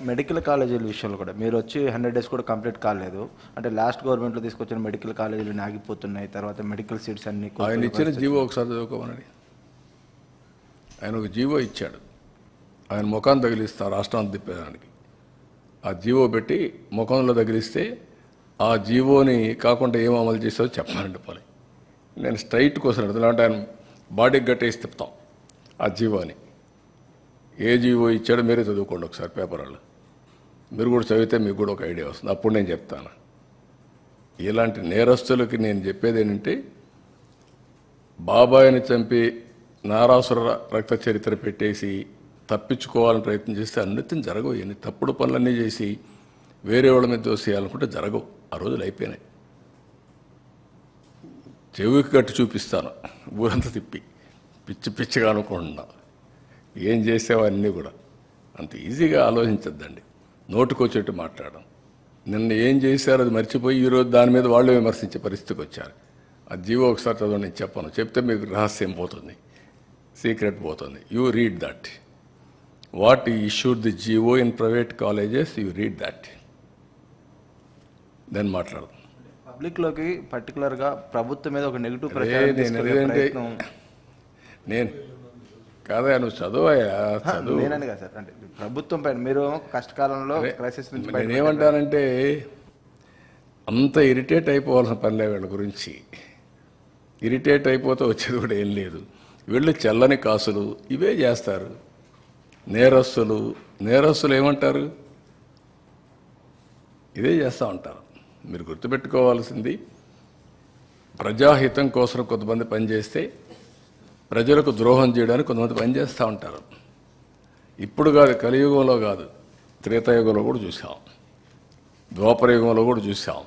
Medical కాలేజీల విషయంలో కూడా మీరు వచ్చి 100 డేస్ కూడా కంప్లీట్ కాలేదు. అంటే లాస్ట్ గవర్నమెంట్లో తీసుకొచ్చిన మెడికల్ కాలేజీలు ఆగిపోతున్నాయి. తర్వాత మెడికల్ సీట్స్ అన్ని ఆయన ఇచ్చిన జీవో ఒకసారి చదువుకోమనండి. ఆయన ఒక జీవో ఇచ్చాడు, ఆయన ముఖాన్ని తగిలిస్తా రాష్ట్రాన్ని తిప్పేదానికి. ఆ జీవో పెట్టి ముఖంలో తగిలిస్తే ఆ జీవోని కాకుండా ఏం అమలు చేసావో చెప్పాలండి పోలే. నేను స్ట్రైట్ కోసం అంటే ఆయన బాడీకి గట్టేసి తిప్పుతాం ఆ జీవోని. ఏ జీవో ఇచ్చాడో మీరే చదువుకోండి ఒకసారి పేపర్ వాళ్ళు. మీరు కూడా చదివితే మీకు కూడా ఒక ఐడియా వస్తుంది. అప్పుడు నేను చెప్తాను. ఇలాంటి నేరస్తులకి నేను చెప్పేది ఏంటంటే, బాబాయిని చంపి నారాసుర రక్త చరిత్ర పెట్టేసి తప్పించుకోవాలని ప్రయత్నం చేస్తే అన్నిటిని జరగవు. ఎన్ని తప్పుడు పనులన్నీ చేసి వేరే వాళ్ళ మీద దోసేయాలనుకుంటే జరగవు. ఆ రోజులు అయిపోయినాయి. చెవికి కట్టి చూపిస్తాను ఊరంతా తిప్పి, పిచ్చి పిచ్చిగా అనుకుంటున్నా. ఏం చేసావో అన్నీ కూడా అంత ఈజీగా ఆలోచించద్దండి. నోటుకొచ్చేట్టు మాట్లాడడం. నిన్న ఏం చేశారో అది మర్చిపోయి ఈరోజు దాని మీద వాళ్ళు విమర్శించే పరిస్థితికి వచ్చారు. ఆ జీవో ఒకసారి చదవండి, నేను చెప్పను. చెప్తే మీకు రహస్యం పోతుంది, సీక్రెట్ పోతుంది. You read that. What issued the GO in private colleges, you read that, then మాట్లాడదాం. పబ్లిక్లోకి పర్టికులర్గా ప్రభుత్వం మీద ఒక నెగిటివ్ ప్రచారం నేను కాదా, నువ్వు చదువయా చదువు. నేనని కదా సార్, అంటే ప్రభుత్వం పైన మీరు కష్టకాలంలో క్రైసిస్ నుంచి నేనేమంటానంటే, అంత ఇరిటేట్ అయిపోవాల్సిన పనిలే వీళ్ళ గురించి. ఇరిటేట్ అయిపోతే వచ్చేది కూడా ఏం లేదు. వీళ్ళు చెల్లని కాసులు ఇవే చేస్తారు. నేరస్తులు ఏమంటారు, ఇదే చేస్తూ ఉంటారు. మీరు గుర్తుపెట్టుకోవాల్సింది, ప్రజాహితం కోసం కొంతమంది పనిచేస్తే ప్రజలకు ద్రోహం చేయడానికి కొంతమంది పనిచేస్తూ ఉంటారు. ఇప్పుడు కాదు, కలియుగంలో కాదు, త్రేతాయుగంలో కూడా చూసాం, ద్వాపరయుగంలో కూడా చూసాం.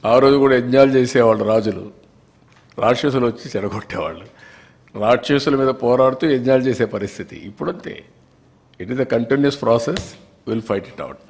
ఆ రోజు కూడా యజ్ఞాలు చేసేవాళ్ళు రాజులు, రాక్షసులు వచ్చి చెడగొట్టేవాళ్ళు. రాక్షసుల మీద పోరాడుతూ యజ్ఞాలు చేసే పరిస్థితి ఇప్పుడంతే. It is a continuous process. Will fight it out.